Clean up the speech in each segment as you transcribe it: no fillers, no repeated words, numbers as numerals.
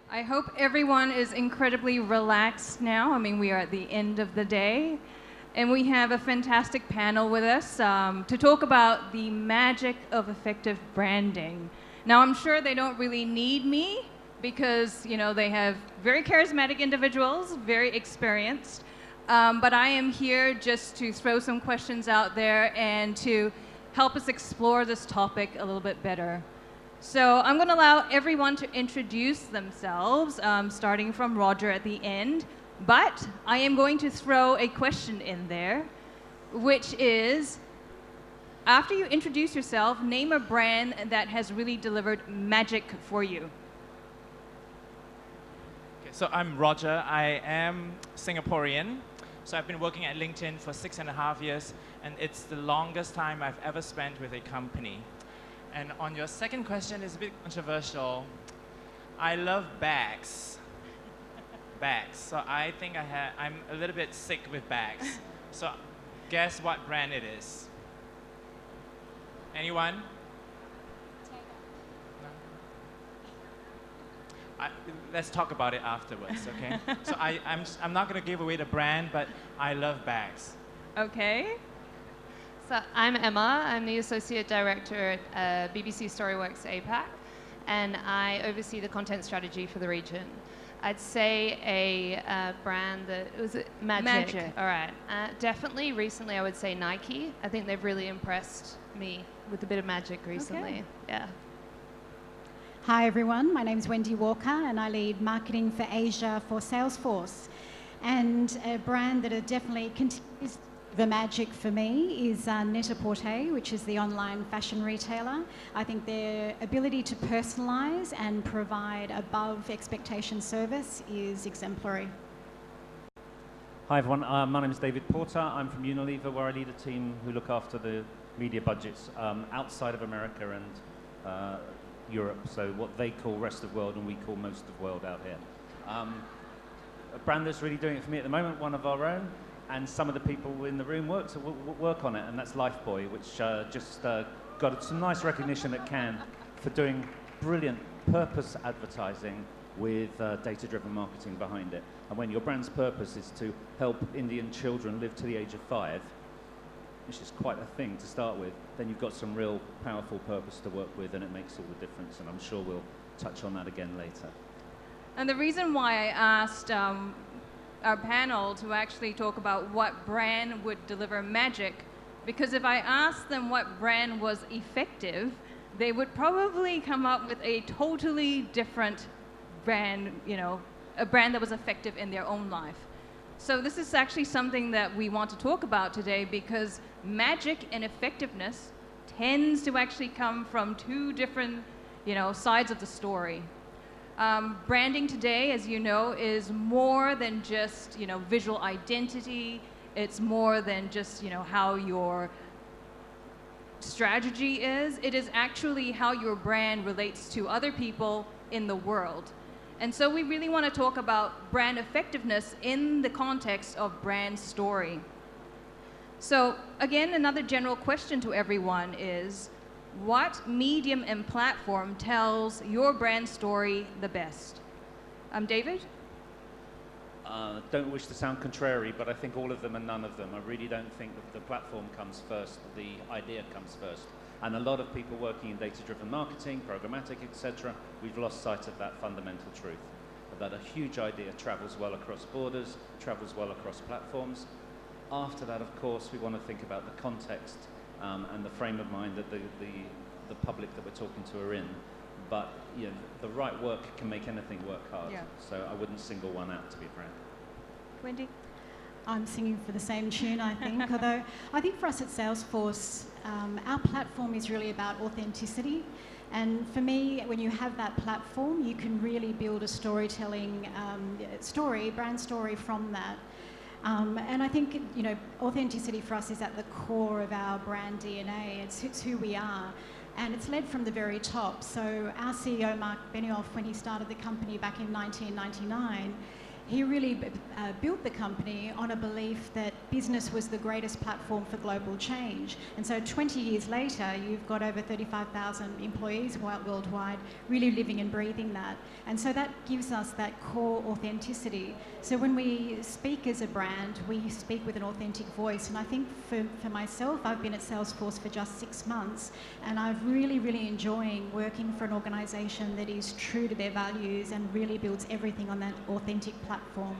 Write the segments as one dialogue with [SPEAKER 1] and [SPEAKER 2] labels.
[SPEAKER 1] I hope everyone is incredibly relaxed now. I mean, we are at the end of the day, and we have a fantastic panel with us to talk about the magic of effective branding. Now, I'm sure they don't really need me because, you know, they have very charismatic individuals, very experienced, but I am here just to throw some questions out there and to help us explore this topic a little bit better. So I'm going to allow everyone to introduce themselves, starting from Roger at the end. But I am going to throw a question in there, which is, after you introduce yourself, name a brand that has really delivered magic for you.
[SPEAKER 2] Okay, so I'm Roger. I am Singaporean. So I've been working at LinkedIn for 6.5 years, and it's the longest time I've ever spent with a company. And on your second question, it's a bit controversial. I love bags. Bags. So I think I'm a little bit sick with bags. So guess what brand it is? Anyone? No? Let's talk about it afterwards, okay? So I'm not going to give away the brand, but I love bags.
[SPEAKER 1] Okay.
[SPEAKER 3] So I'm Emma. I'm the Associate Director at BBC Storyworks APAC, and I oversee the content strategy for the region. I'd say a brand that was Magic. All right. Definitely recently I would say Nike. I think they've really impressed me with a bit of magic recently.
[SPEAKER 1] Okay.
[SPEAKER 3] Yeah.
[SPEAKER 4] Hi everyone, my name's Wendy Walker and I lead marketing for Asia for Salesforce. And a brand that definitely continues the magic for me is Net-a-Porter, which is the online fashion retailer. I think their ability to personalize and provide above expectation service is exemplary.
[SPEAKER 5] Hi everyone, my name is David Porter. I'm from Unilever, where I lead a team who look after the media budgets outside of America and Europe, so what they call rest of world and we call most of world out here. A brand that's really doing it for me at the moment, one of our own, and some of the people in the room work on it, and that's Lifebuoy, which just got some nice recognition at Cannes for doing brilliant purpose advertising with data-driven marketing behind it. And when your brand's purpose is to help Indian children live to the age of 5, which is quite a thing to start with, then you've got some real powerful purpose to work with, and it makes all the difference, and I'm sure we'll touch on that again later.
[SPEAKER 1] And the reason why I asked our panel to actually talk about what brand would deliver magic, because if I asked them what brand was effective, they would probably come up with a totally different brand, you know, a brand that was effective in their own life. So this is actually something that we want to talk about today, because magic and effectiveness tends to actually come from two different, you know, sides of the story. Branding today, as you know, is more than just, you know, visual identity. It's more than just, you know, how your strategy is. It is actually how your brand relates to other people in the world. And so we really want to talk about brand effectiveness in the context of brand story. So again, another general question to everyone is, what medium and platform tells your brand story the best? David?
[SPEAKER 5] Don't wish to sound contrary, but I think all of them and none of them. I really don't think that the platform comes first, the idea comes first. And a lot of people working in data-driven marketing, programmatic, etc., we've lost sight of that fundamental truth, that a huge idea travels well across borders, travels well across platforms. After that, of course, we want to think about the context and the frame of mind that the public that we're talking to are in. But you know, the right work can make anything work hard.
[SPEAKER 1] Yeah.
[SPEAKER 5] So I wouldn't single one out, to be frank.
[SPEAKER 1] Wendy?
[SPEAKER 4] I'm singing for the same tune, I think, although I think for us at Salesforce, our platform is really about authenticity. And for me, when you have that platform, you can really build a storytelling brand story from that. And I think, you know, authenticity for us is at the core of our brand DNA. It's who we are. And it's led from the very top. So our CEO, Mark Benioff, when he started the company back in 1999, he really built the company on a belief that business was the greatest platform for global change. And so 20 years later, you've got over 35,000 employees worldwide really living and breathing that. And so that gives us that core authenticity. So when we speak as a brand, we speak with an authentic voice. And I think for myself, I've been at Salesforce for just 6 months, and I've really enjoying working for an organisation that is true to their values and really builds everything on that authentic platform.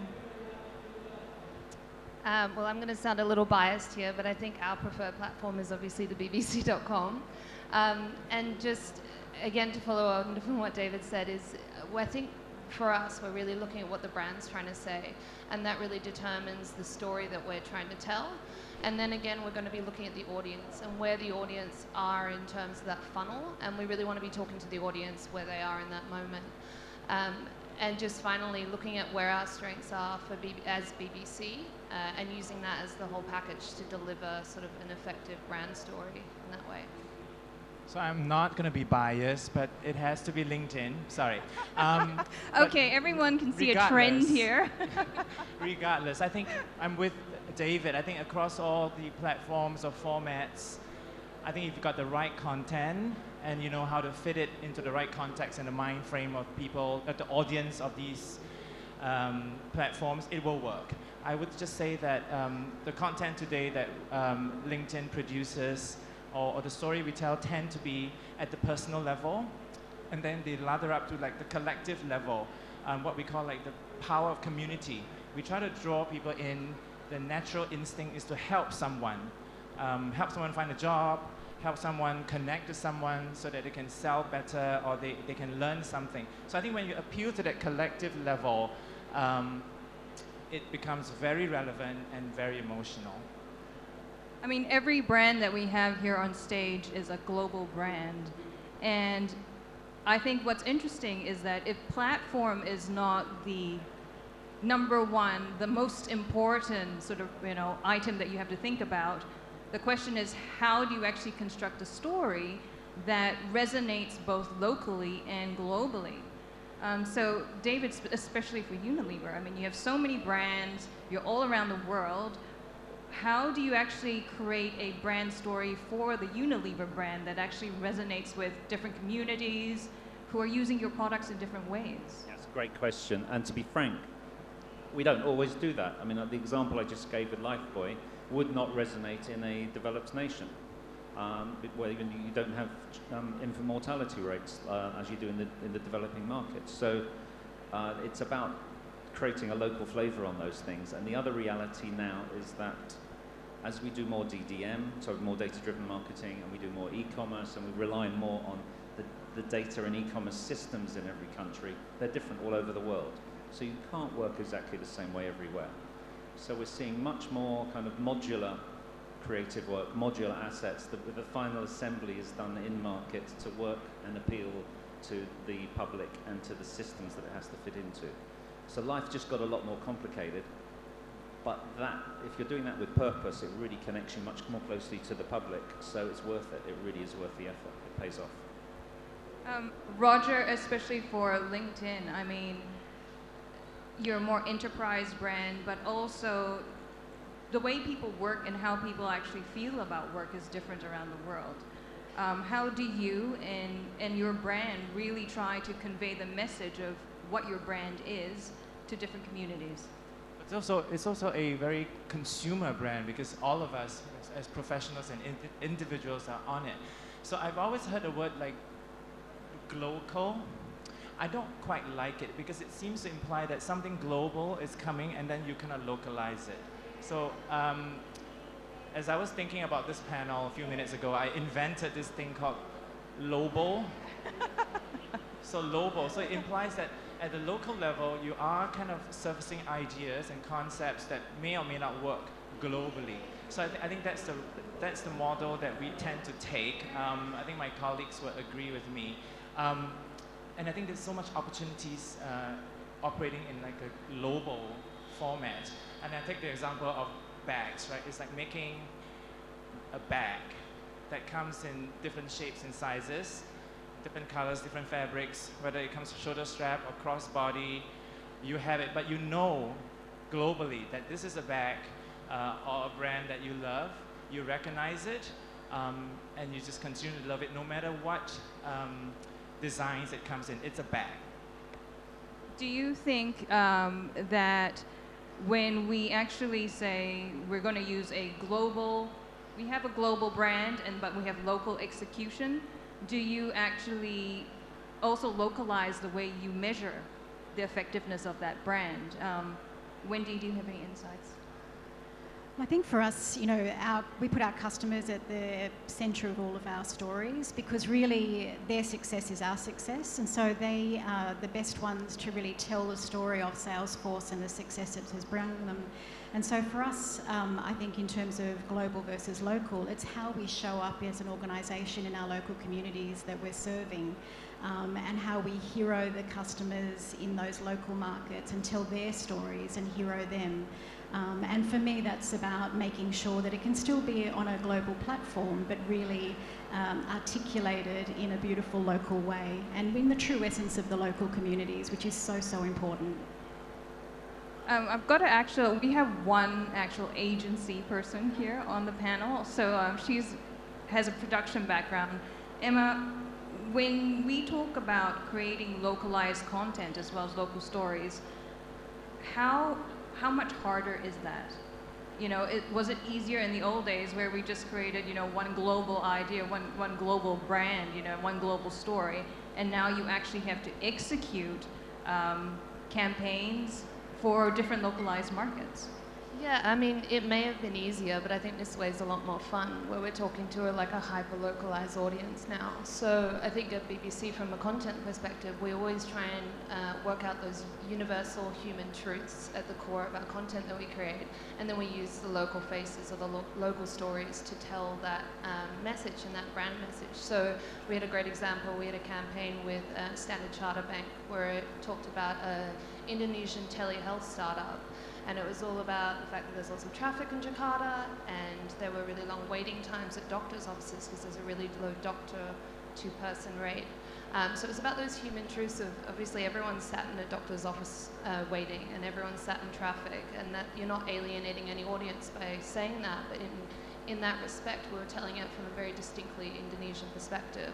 [SPEAKER 3] Well, I'm going to sound a little biased here, but I think our preferred platform is obviously the bbc.com. And just, again, to follow on from what David said, is I think for us, we're really looking at what the brand's trying to say, and that really determines the story that we're trying to tell. And then again, we're going to be looking at the audience and where the audience are in terms of that funnel, and we really want to be talking to the audience where they are in that moment. And just finally, looking at where our strengths are as BBC, and using that as the whole package to deliver sort of an effective brand story in that way.
[SPEAKER 2] So I'm not going to be biased, but it has to be LinkedIn. Sorry.
[SPEAKER 1] Okay, everyone can see a trend here.
[SPEAKER 2] Regardless, I think I'm with David. I think across all the platforms or formats, I think if you've got the right content and you know how to fit it into the right context and the mind frame of people, the audience of these platforms, it will work. I would just say that the content today that LinkedIn produces or the story we tell tend to be at the personal level, and then they ladder up to like the collective level, what we call like the power of community. We try to draw people in. The natural instinct is to help someone find a job, help someone connect to someone so that they can sell better or they can learn something. So I think when you appeal to that collective level, it becomes very relevant and very emotional.
[SPEAKER 1] I mean, every brand that we have here on stage is a global brand. And I think what's interesting is that if platform is not the number one, the most important sort of, item that you have to think about, the question is, how do you actually construct a story that resonates both locally and globally? So David, especially for Unilever, I mean, you have so many brands, you're all around the world. How do you actually create a brand story for the Unilever brand that actually resonates with different communities who are using your products in different ways?
[SPEAKER 5] That's a great question. And to be frank, we don't always do that. I mean, the example I just gave with Lifebuoy would not resonate in a developed nation, where you don't have infant mortality rates as you do in the developing markets. So it's about creating a local flavor on those things. And the other reality now is that as we do more DDM, so more data-driven marketing, and we do more e-commerce, and we rely more on the data and e-commerce systems in every country, they're different all over the world. So you can't work exactly the same way everywhere. So we're seeing much more kind of modular creative work, modular assets. The final assembly is done in market to work and appeal to the public and to the systems that it has to fit into. So life just got a lot more complicated, but if you're doing that with purpose, it really connects you much more closely to the public, so it's worth it. It really is worth the effort. It pays off.
[SPEAKER 1] Roger, especially for LinkedIn, I mean, you're a more enterprise brand, but also the way people work and how people actually feel about work is different around the world. How do you and your brand really try to convey the message of what your brand is to different communities?
[SPEAKER 2] It's also a very consumer brand because all of us as professionals and individuals are on it. So I've always heard the word like glocal. I don't quite like it because it seems to imply that something global is coming and then you kind of localize it. So as I was thinking about this panel a few minutes ago, I invented this thing called Lobo. So Lobo, so it implies that at the local level, you are kind of surfacing ideas and concepts that may or may not work globally. So I think that's the model that we tend to take. I think my colleagues would agree with me. And I think there's so much opportunities operating in like a global format. And I take the example of bags, right? It's like making a bag that comes in different shapes and sizes, different colors, different fabrics, whether it comes shoulder strap or crossbody you have it, but you know globally that this is a bag or a brand that you love, you recognize it, and you just continue to love it no matter what designs it comes in. It's a bag.
[SPEAKER 1] Do you think that when we actually say we're going to use we have a global brand, but we have local execution, do you actually also localize the way you measure the effectiveness of that brand? Wendy, do you have any insights?
[SPEAKER 4] I think for us, you know, we put our customers at the centre of all of our stories, because really their success is our success, and so they are the best ones to really tell the story of Salesforce and the success it has brought them. And so for us, I think in terms of global versus local, it's how we show up as an organisation in our local communities that we're serving, and how we hero the customers in those local markets and tell their stories and hero them. And for me, that's about making sure that it can still be on a global platform, but really articulated in a beautiful local way and in the true essence of the local communities, which is so, so important.
[SPEAKER 1] I've got we have one actual agency person here on the panel. So she has a production background. Emma, when we talk about creating localized content as well as local stories, how much harder is that? You know, was it easier in the old days where we just created, you know, one global idea, one global brand, you know, one global story, and now you actually have to execute campaigns for different localized markets?
[SPEAKER 3] Yeah, I mean, it may have been easier, but I think this way is a lot more fun, where we're talking to a hyper-localized audience now. So I think at BBC, from a content perspective, we always try and work out those universal human truths at the core of our content that we create, and then we use the local faces or the local stories to tell that message and that brand message. So we had a great example. We had a campaign with Standard Chartered Bank where it talked about an Indonesian telehealth startup. And it was all about the fact that there's lots of traffic in Jakarta, and there were really long waiting times at doctors' offices because there's a really low doctor-to-person rate. So it's about those human truths of, obviously everyone's sat in a doctor's office waiting, and everyone's sat in traffic, and that you're not alienating any audience by saying that, but in that respect, we were telling it from a very distinctly Indonesian perspective.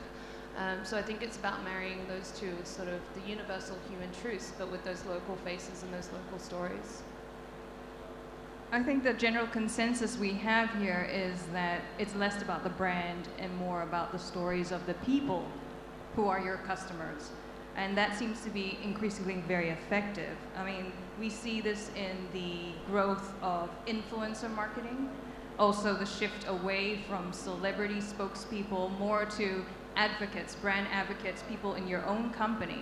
[SPEAKER 3] So I think it's about marrying those two, sort of the universal human truths, but with those local faces and those local stories.
[SPEAKER 1] I think the general consensus we have here is that it's less about the brand and more about the stories of the people who are your customers. And that seems to be increasingly very effective. I mean, we see this in the growth of influencer marketing, also the shift away from celebrity spokespeople more to advocates, brand advocates, people in your own company.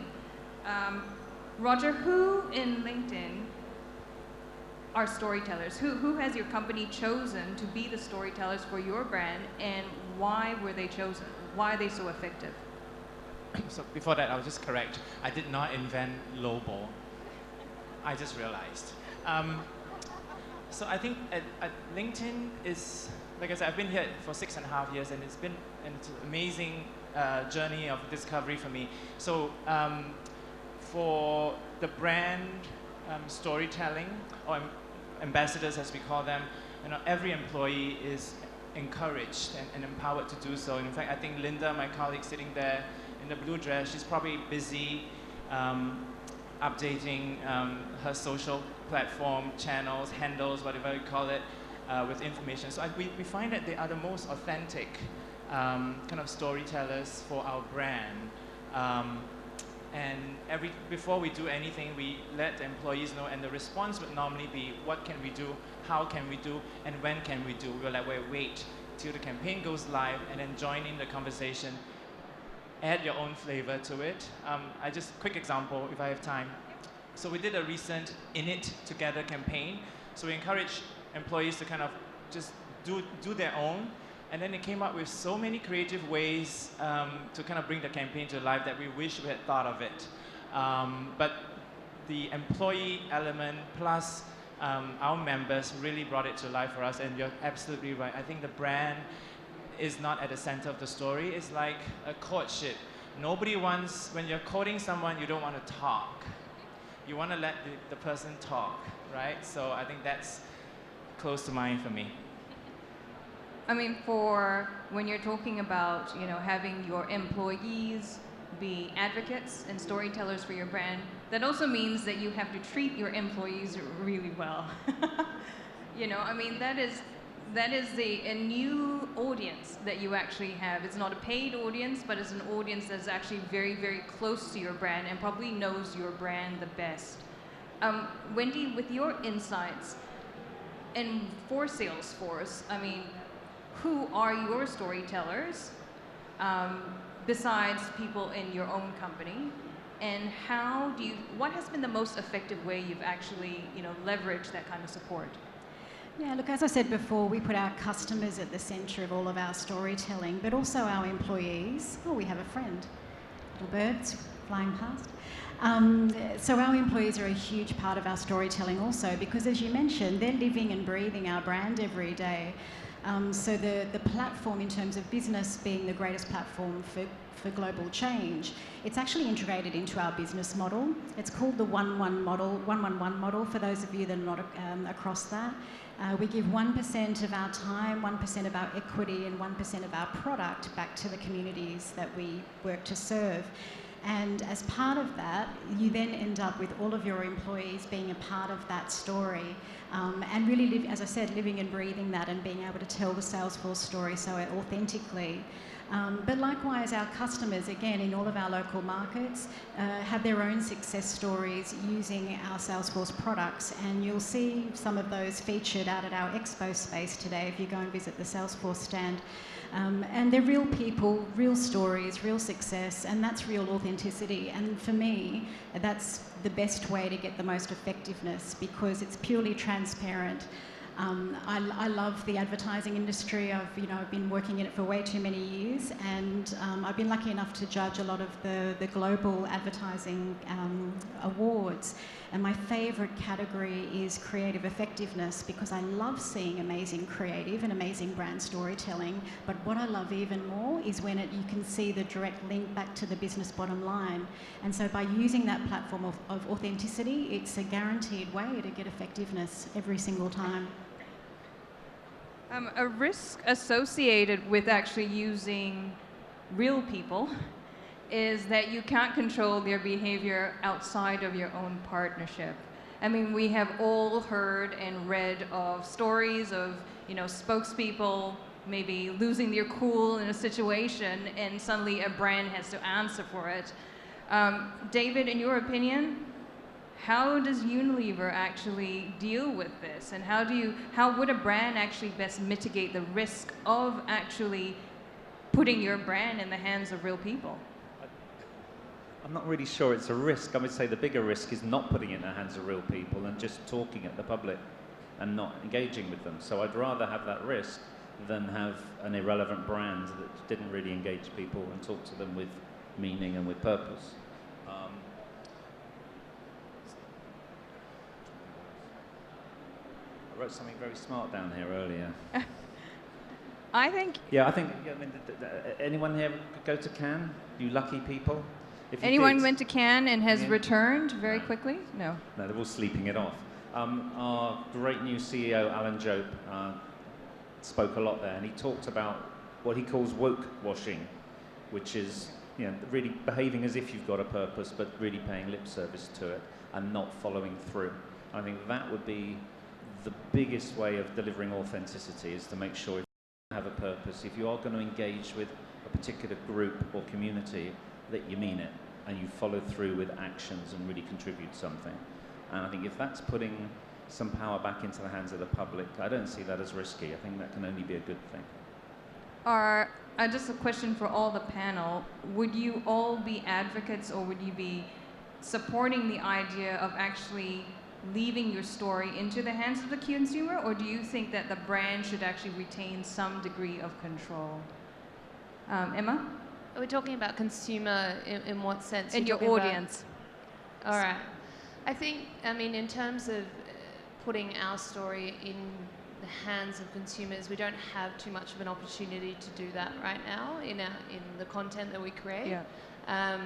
[SPEAKER 1] Roger, who in LinkedIn are storytellers? Who has your company chosen to be the storytellers for your brand, and why were they chosen? Why are they so effective?
[SPEAKER 2] So before that, I'll just correct. I did not invent Lobo. I just realized. So I think at LinkedIn is, like I said, I've been here for 6.5 years, and it's been an amazing journey of discovery for me. So for the brand storytelling, or ambassadors as we call them, you know, every employee is encouraged and empowered to do so. In fact, I think Linda, my colleague sitting there in the blue dress, she's probably busy updating her social platform channels, handles, whatever you call it, with information. So we find that they are the most authentic kind of storytellers for our brand. And before we do anything, we let the employees know, and the response would normally be, what can we do, how can we do, and when can we do? We're like, wait till the campaign goes live and then join in the conversation. Add your own flavor to it. Quick example, if I have time. So we did a recent In It Together campaign. So we encourage employees to kind of just do their own. And then they came up with so many creative ways to kind of bring the campaign to life that we wish we had thought of it. But the employee element plus our members really brought it to life for us, and you're absolutely right. I think the brand is not at the center of the story. It's like a courtship. Nobody wants, when you're courting someone, you don't want to talk. you want to let the person talk, right? So I think that's close to mind for me.
[SPEAKER 1] I mean, for when you're talking about, you know, having your employees be advocates and storytellers for your brand, that also means that you have to treat your employees really well. You know, I mean, that is a new audience that you actually have. It's not a paid audience, but it's an audience that's actually very, very close to your brand and probably knows your brand the best. Wendy, with your insights, and for Salesforce, I mean, who are your storytellers besides people in your own company? And what has been the most effective way you've actually, you know, leveraged that kind of support?
[SPEAKER 4] Yeah, look, as I said before, we put our customers at the centre of all of our storytelling, but also our employees. Oh, we have a friend. Little birds flying past. So our employees are a huge part of our storytelling also, because as you mentioned, they're living and breathing our brand every day. So the platform in terms of business being the greatest platform for global change, it's actually integrated into our business model. It's called the 1-1 model, 1-1-1 model for those of you that are not across that. We give 1% of our time, 1% of our equity and 1% of our product back to the communities that we work to serve. And as part of that, you then end up with all of your employees being a part of that story and really, as I said, living and breathing that and being able to tell the Salesforce story so authentically. But likewise, our customers, again, in all of our local markets, have their own success stories using our Salesforce products. And you'll see some of those featured out at our expo space today if you go and visit the Salesforce stand. And they're real people, real stories, real success, and that's real authenticity. And for me, that's the best way to get the most effectiveness because it's purely transparent. I love the advertising industry. I've been working in it for way too many years, and I've been lucky enough to judge a lot of the global advertising awards. And my favourite category is creative effectiveness because I love seeing amazing creative and amazing brand storytelling. But what I love even more is when you can see the direct link back to the business bottom line. And so by using that platform of authenticity, it's a guaranteed way to get effectiveness every single time.
[SPEAKER 1] A risk associated with actually using real people is that you can't control their behavior outside of your own partnership. I mean, we have all heard and read of stories of, spokespeople maybe losing their cool in a situation and suddenly a brand has to answer for it. David, in your opinion, how does Unilever actually deal with this? And how would a brand actually best mitigate the risk of actually putting your brand in the hands of real people?
[SPEAKER 5] I'm not really sure it's a risk. I would say the bigger risk is not putting it in the hands of real people and just talking at the public and not engaging with them. So I'd rather have that risk than have an irrelevant brand that didn't really engage people and talk to them with meaning and with purpose. I wrote something very smart down here earlier.
[SPEAKER 1] I think...
[SPEAKER 5] anyone here go to Cannes? You lucky people?
[SPEAKER 1] Anyone went to Cannes and has returned very quickly? No.
[SPEAKER 5] No, they're all sleeping it off. Our great new CEO, Alan Jope, spoke a lot there, and he talked about what he calls woke washing, which is really behaving as if you've got a purpose, but really paying lip service to it and not following through. I think that would be the biggest way of delivering authenticity, is to make sure if you have a purpose, if you are going to engage with a particular group or community, that you mean it and you follow through with actions and really contribute something. And I think if that's putting some power back into the hands of the public, I don't see that as risky. I think that can only be a good thing.
[SPEAKER 1] Just a question for all the panel. Would you all be advocates, or would you be supporting the idea of actually leaving your story into the hands of the consumer, or do you think that the brand should actually retain some degree of control? Emma?
[SPEAKER 3] Are we talking about consumer in what sense?
[SPEAKER 1] In your audience.
[SPEAKER 3] All right. I think, in terms of putting our story in the hands of consumers, we don't have too much of an opportunity to do that right now in the content that we create.
[SPEAKER 1] Yeah.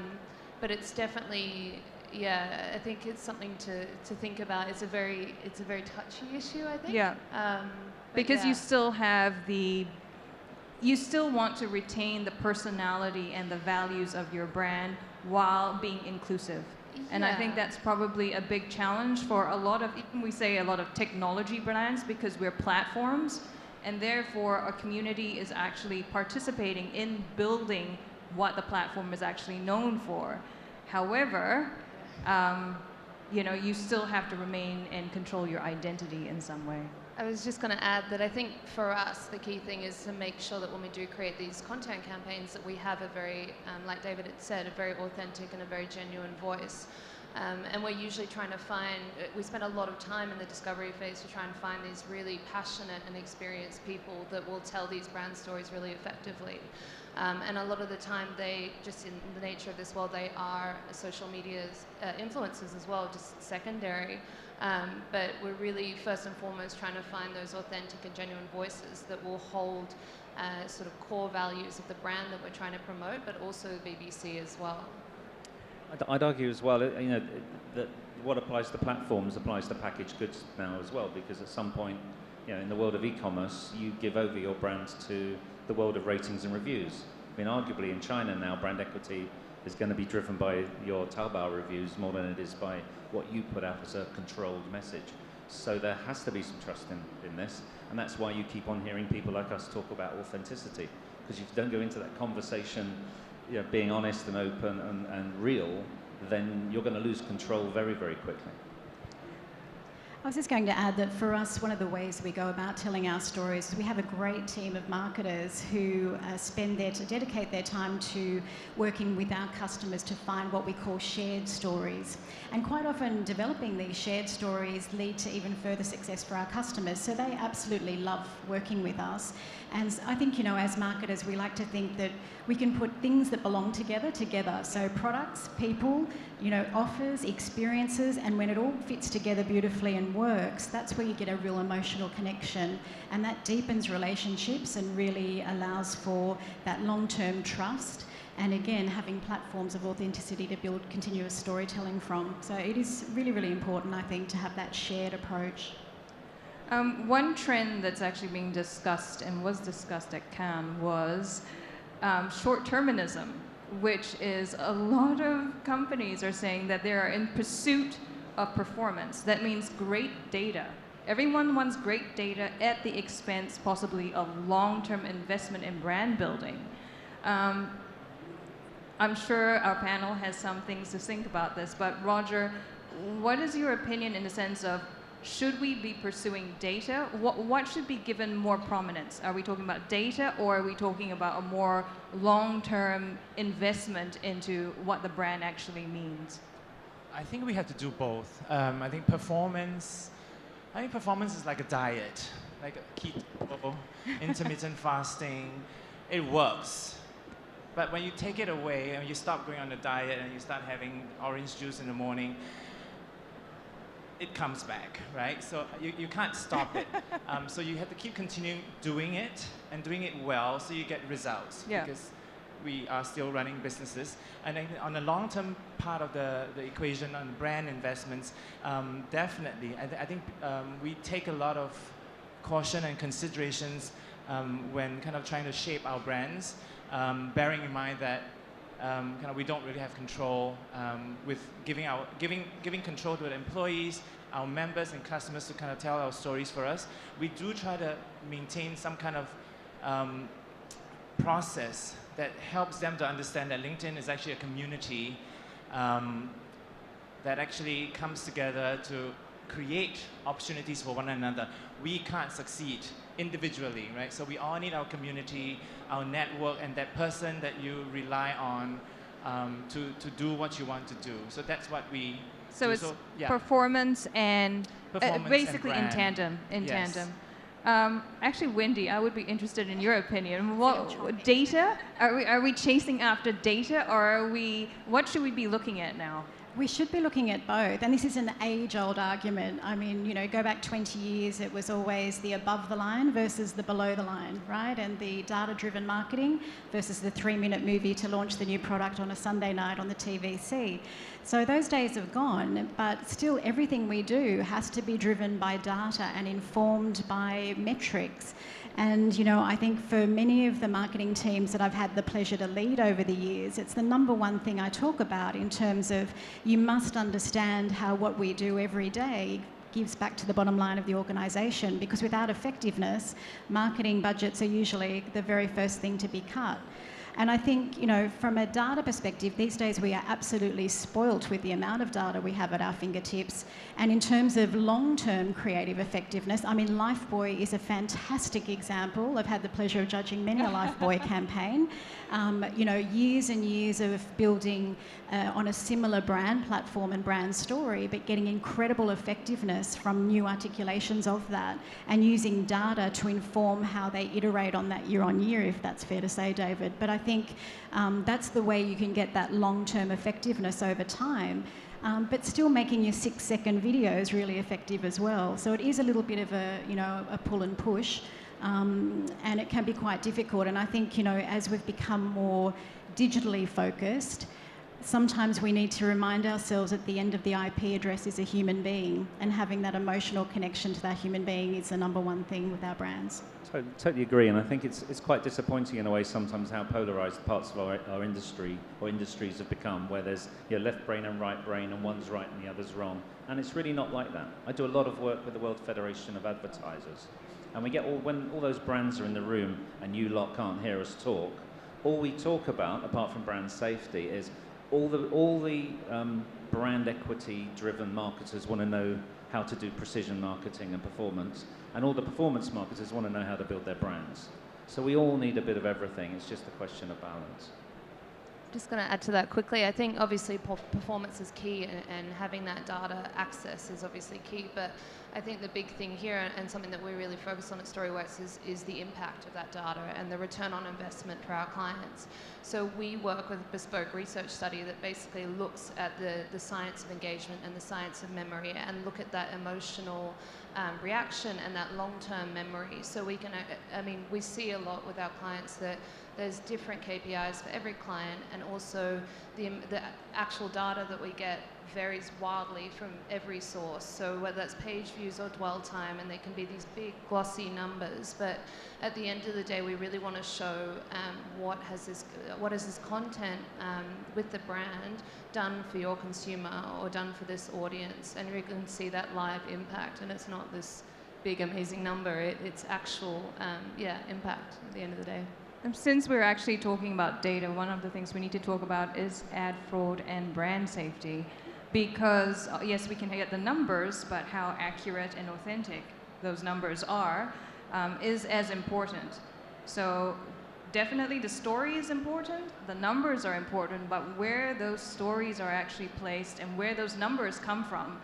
[SPEAKER 3] But it's definitely yeah, I think it's something to think about. It's a very touchy issue, I think.
[SPEAKER 1] Yeah.
[SPEAKER 3] But
[SPEAKER 1] Because
[SPEAKER 3] yeah.
[SPEAKER 1] you still have you still want to retain the personality and the values of your brand while being inclusive. And I think
[SPEAKER 3] Yeah.
[SPEAKER 1] that's probably a big challenge for a lot of, even we say a lot of technology brands, because we're platforms, and therefore our community is actually participating in building what the platform is actually known for. However, you still have to remain and control your identity in some way.
[SPEAKER 3] I was just going to add that I think for us, the key thing is to make sure that when we do create these content campaigns, that we have a very, like David had said, a very authentic and a very genuine voice. And we're usually trying to we spend a lot of time in the discovery phase to try and find these really passionate and experienced people that will tell these brand stories really effectively. And a lot of the time, they, just in the nature of this world, they are social media influencers as well, just secondary. But we're really, first and foremost, trying to find those authentic and genuine voices that will hold sort of core values of the brand that we're trying to promote, but also BBC as well.
[SPEAKER 5] I'd argue as well, that what applies to platforms applies to packaged goods now as well, because at some point, in the world of e-commerce, you give over your brand to the world of ratings and reviews. I mean, arguably in China now, brand equity is going to be driven by your Taobao reviews more than it is by what you put out as a controlled message. So there has to be some trust in this, and that's why you keep on hearing people like us talk about authenticity, because if you don't go into that conversation being honest and open and real, then you're going to lose control very, very quickly.
[SPEAKER 4] I was just going to add that for us, one of the ways we go about telling our stories is we have a great team of marketers who dedicate their time to working with our customers to find what we call shared stories. And quite often developing these shared stories lead to even further success for our customers. So they absolutely love working with us. And I think, as marketers, we like to think that we can put things that belong together. So products, people, offers, experiences, and when it all fits together beautifully and works, that's where you get a real emotional connection. And that deepens relationships and really allows for that long-term trust. And again, having platforms of authenticity to build continuous storytelling from. So it is really, really important, I think, to have that shared approach.
[SPEAKER 1] One trend that's actually being discussed and was discussed at Cannes was short-termism, which is a lot of companies are saying that they are in pursuit of performance. That means great data. Everyone wants great data at the expense, possibly, of long-term investment in brand building. I'm sure our panel has some things to think about this, but Roger, what is your opinion in the sense of, should we be pursuing data? What should be given more prominence? Are we talking about data, or are we talking about a more long-term investment into what the brand actually means?
[SPEAKER 2] I think we have to do both. I think performance is like a diet, like keto, intermittent fasting. It works. But when you take it away and you stop going on the diet and you start having orange juice in the morning, it comes back, right? So you can't stop it. So you have to keep continuing doing it and doing it well so you get results.
[SPEAKER 1] Yeah.
[SPEAKER 2] Because we are still running businesses. And then on the long-term part of the equation on brand investments, definitely. I think we take a lot of caution and considerations when kind of trying to shape our brands, bearing in mind that we don't really have control with giving control to the employees, our members and customers to kind of tell our stories for us. We do try to maintain some kind of process that helps them to understand that LinkedIn is actually a community that actually comes together to create opportunities for one another. We can't succeed individually, right? So we all need our community, our network, and that person that you rely on to do what you want to do. So that's what we
[SPEAKER 1] So
[SPEAKER 2] do.
[SPEAKER 1] it's performance and
[SPEAKER 2] Performance
[SPEAKER 1] basically
[SPEAKER 2] and
[SPEAKER 1] in tandem.
[SPEAKER 2] Yes.
[SPEAKER 1] Actually, Wendy, I would be interested in your opinion. What data? Are we chasing after data, or what should we be looking at now?
[SPEAKER 4] We should be looking at both, and this is an age-old argument. I mean, you know, go back 20 years, it was always the above the line versus the below the line, right? And the data-driven marketing versus the 3-minute movie to launch the new product on a Sunday night on the TVC. So those days have gone, but still everything we do has to be driven by data and informed by metrics. And, you know, I think for many of the marketing teams that I've had the pleasure to lead over the years, it's the number one thing I talk about in terms of you must understand how what we do every day gives back to the bottom line of the organisation, because without effectiveness, marketing budgets are usually the very first thing to be cut. And I think, you know, from a data perspective, these days we are absolutely spoilt with the amount of data we have at our fingertips. And in terms of long-term creative effectiveness, I mean, Lifebuoy is a fantastic example. I've had the pleasure of judging many a Lifebuoy campaign. You know, years and years of building on a similar brand platform and brand story, but getting incredible effectiveness from new articulations of that and using data to inform how they iterate on that year on year, if that's fair to say, David. But I think that's the way you can get that long-term effectiveness over time, but still making your 6-second videos really effective as well. So it is a little bit of a, you know, a pull and push, and it can be quite difficult. And I think, you know, as we've become more digitally focused, sometimes we need to remind ourselves at the end of the IP address is a human being, and having that emotional connection to that human being is the number one thing with our brands.
[SPEAKER 5] Totally agree, and I think it's quite disappointing in a way sometimes how polarised parts of our industry or industries have become, where there's, you know, left brain and right brain, and one's right and the other's wrong. And it's really not like that. I do a lot of work with the World Federation of Advertisers, and we get when all those brands are in the room and you lot can't hear us talk, all we talk about, apart from brand safety, is all the brand equity driven marketers want to know how to do precision marketing and performance, and all the performance marketers want to know how to build their brands. So we all need a bit of everything. It's just a question of balance.
[SPEAKER 3] Just going to add to that quickly. I think obviously performance is key, and having that data access is obviously key. But I think the big thing here, and something that we really focus on at Storyworks, is the impact of that data and the return on investment for our clients. So we work with a bespoke research study that basically looks at the science of engagement and the science of memory, and look at that emotional reaction and that long-term memory. So we can, I mean, we see a lot with our clients that there's different KPIs for every client, and also the actual data that we get varies wildly from every source. So whether that's page views or dwell time, and they can be these big glossy numbers, but at the end of the day we really want to show what has this content with the brand done for your consumer or done for this audience, and you can see that live impact, and it's not this big amazing number, it's actual impact at the end of the day.
[SPEAKER 1] And since we're actually talking about data, one of the things we need to talk about is ad fraud and brand safety. Because, yes, we can get the numbers, but how accurate and authentic those numbers are is as important. So definitely the story is important, the numbers are important, but where those stories are actually placed and where those numbers come from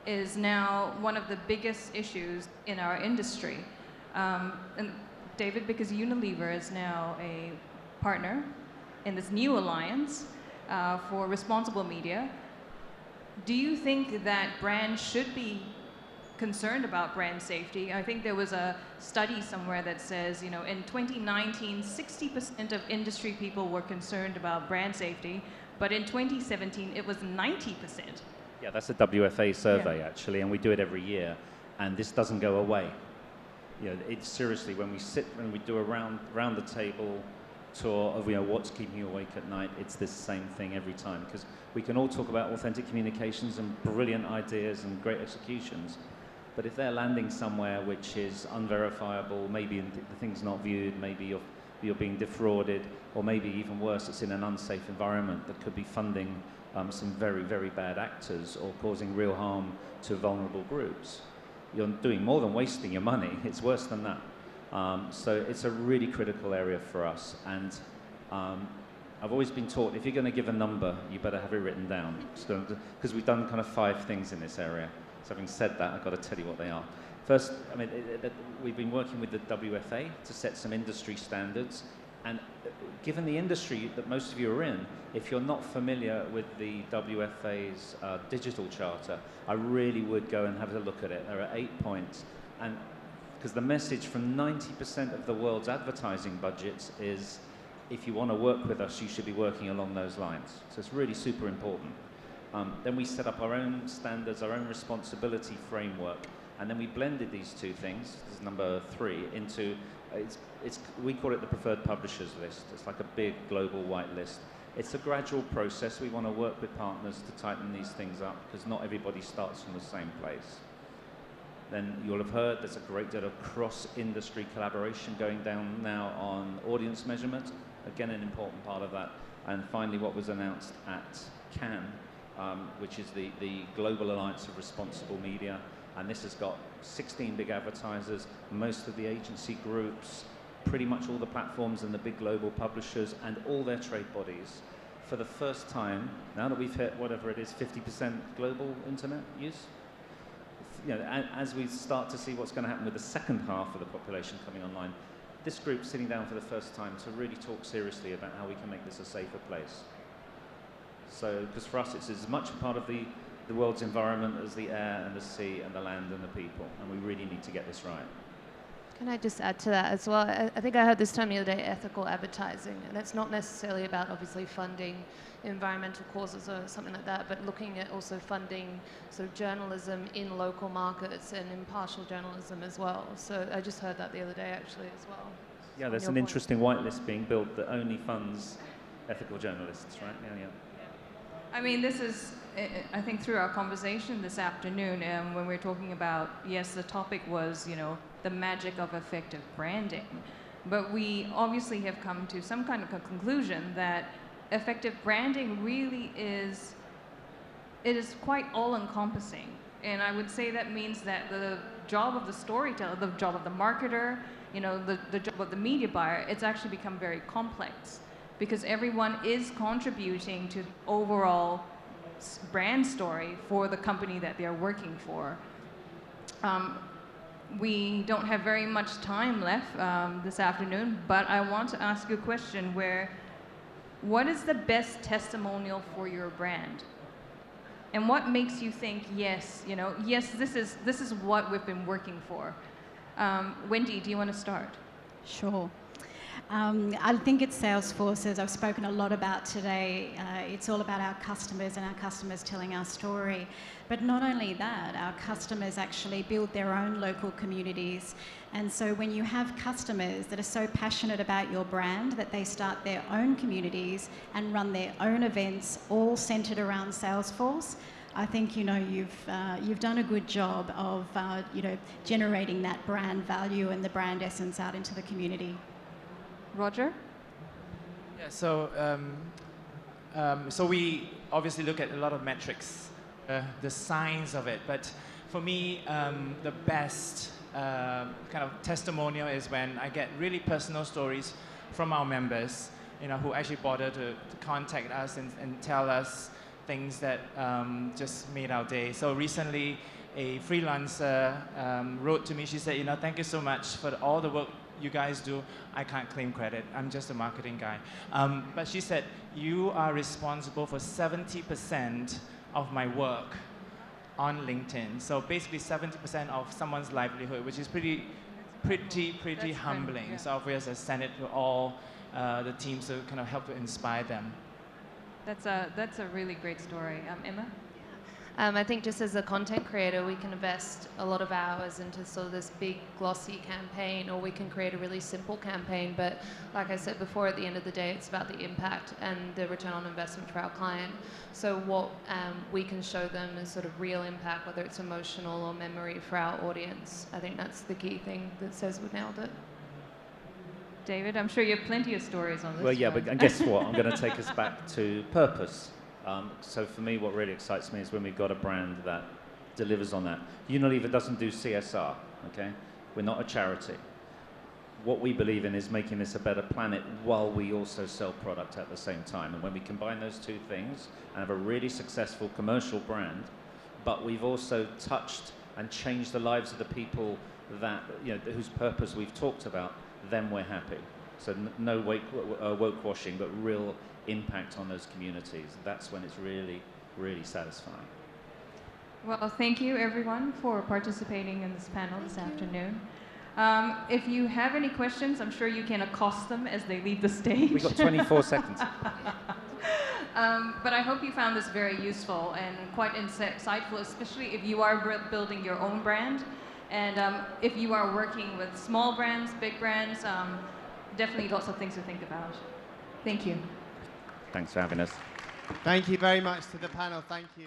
[SPEAKER 1] is now one of the biggest issues in our industry. And David, because Unilever is now a partner in this new alliance for responsible media, do you think that brands should be concerned about brand safety? I think there was a study somewhere that says, you know, in 2019, 60% of industry people were concerned about brand safety, but in 2017, it was 90%.
[SPEAKER 5] Yeah, that's a WFA survey, actually, and we do it every year, and this doesn't go away. You know, it's seriously, when we do a round the table tour of, you know, what's keeping you awake at night, it's the same thing every time, because we can all talk about authentic communications and brilliant ideas and great executions, but if they're landing somewhere which is unverifiable, maybe the thing's not viewed, maybe you're being defrauded, or maybe even worse, it's in an unsafe environment that could be funding some very, very bad actors or causing real harm to vulnerable groups, you're doing more than wasting your money. It's worse than that. So it's a really critical area for us, and I've always been taught if you're going to give a number, you better have it written down, because we've done kind of 5 things in this area. So having said that, I've got to tell you what they are. First, I mean, we've been working with the WFA to set some industry standards, and given the industry that most of you are in, if you're not familiar with the WFA's digital charter, I really would go and have a look at it. There are 8 points, and because the message from 90% of the world's advertising budgets is, if you want to work with us, you should be working along those lines. So it's really super important. Then we set up our own standards, our own responsibility framework, and then we blended these two things, this is number 3, into, we call it the preferred publishers list. It's like a big global white list. It's a gradual process. We want to work with partners to tighten these things up, because not everybody starts from the same place. Then you'll have heard there's a great deal of cross-industry collaboration going down now on audience measurement. Again, an important part of that. And finally, what was announced at Cannes, which is the Global Alliance of Responsible Media. And this has got 16 big advertisers, most of the agency groups, pretty much all the platforms and the big global publishers and all their trade bodies. For the first time, now that we've hit whatever it is, 50% global internet use, you know, as we start to see what's going to happen with the second half of the population coming online, this group's sitting down for the first time to really talk seriously about how we can make this a safer place. So, because for us it's as much a part of the world's environment as the air and the sea and the land and the people, and we really need to get this right.
[SPEAKER 3] Can I just add to that as well? I think I heard this term the other day, ethical advertising, and it's not necessarily about obviously funding environmental causes or something like that, but looking at also funding sort of journalism in local markets and impartial journalism as well. So I just heard that the other day actually as well.
[SPEAKER 5] Yeah, there's an interesting whitelist being built that only funds ethical journalists, right? Yeah.
[SPEAKER 1] I mean, this is, I think through our conversation this afternoon, when we were talking about, yes, the topic was, you know, the magic of effective branding, but we obviously have come to some kind of a conclusion that effective branding really is, it is quite all-encompassing. And I would say that means that the job of the storyteller, the job of the marketer, you know, the job of the media buyer, it's actually become very complex, because everyone is contributing to the overall brand story for the company that they're working for. We don't have very much time left this afternoon, but I want to ask you a question where, what is the best testimonial for your brand? And what makes you think, yes, you know, yes, this is what we've been working for? Wendy, do you want to start?
[SPEAKER 4] Sure. I think at Salesforce, as I've spoken a lot about today, it's all about our customers and our customers telling our story. But not only that, our customers actually build their own local communities. And so when you have customers that are so passionate about your brand that they start their own communities and run their own events, all centered around Salesforce, I think, you know, you've done a good job of you know, generating that brand value and the brand essence out into the community.
[SPEAKER 1] Roger?
[SPEAKER 2] Yeah, so we obviously look at a lot of metrics, the science of it, but for me, the best kind of testimonial is when I get really personal stories from our members, you know, who actually bother to contact us and tell us things that just made our day. So recently, a freelancer wrote to me. She said, you know, thank you so much for all the work you guys do. I can't claim credit. I'm just a marketing guy. But she said, you are responsible for 70% of my work on LinkedIn. So basically 70% of someone's livelihood, which is pretty humbling.
[SPEAKER 1] Yeah.
[SPEAKER 2] So obviously I send it to all the teams to kind of help to inspire them.
[SPEAKER 1] That's a really great story. Emma?
[SPEAKER 3] I think just as a content creator, we can invest a lot of hours into sort of this big glossy campaign, or we can create a really simple campaign. But like I said before, at the end of the day, it's about the impact and the return on investment for our client. So what we can show them is sort of real impact, whether it's emotional or memory for our audience. I think that's the key thing that says we nailed it.
[SPEAKER 1] David, I'm sure you have plenty of stories on this.
[SPEAKER 5] Well, yeah,
[SPEAKER 1] one.
[SPEAKER 5] but guess what? I'm going to take us back to purpose. So for me, what really excites me is when we've got a brand that delivers on that. Unilever doesn't do CSR, okay? We're not a charity. What we believe in is making this a better planet while we also sell product at the same time. And when we combine those two things and have a really successful commercial brand, but we've also touched and changed the lives of the people that, you know, whose purpose we've talked about, then we're happy. So no woke washing, but real impact on those communities. That's when it's really, really satisfying.
[SPEAKER 1] Well, thank you everyone for participating in this panel this afternoon. If you have any questions, I'm sure you can accost them as they leave the stage.
[SPEAKER 5] We've got 24 seconds.
[SPEAKER 1] But I hope you found this very useful and quite insightful, especially if you are building your own brand. And if you are working with small brands, big brands, definitely lots of things to think about. Thank you.
[SPEAKER 5] Thanks for having us.
[SPEAKER 6] Thank you very much to the panel. Thank you.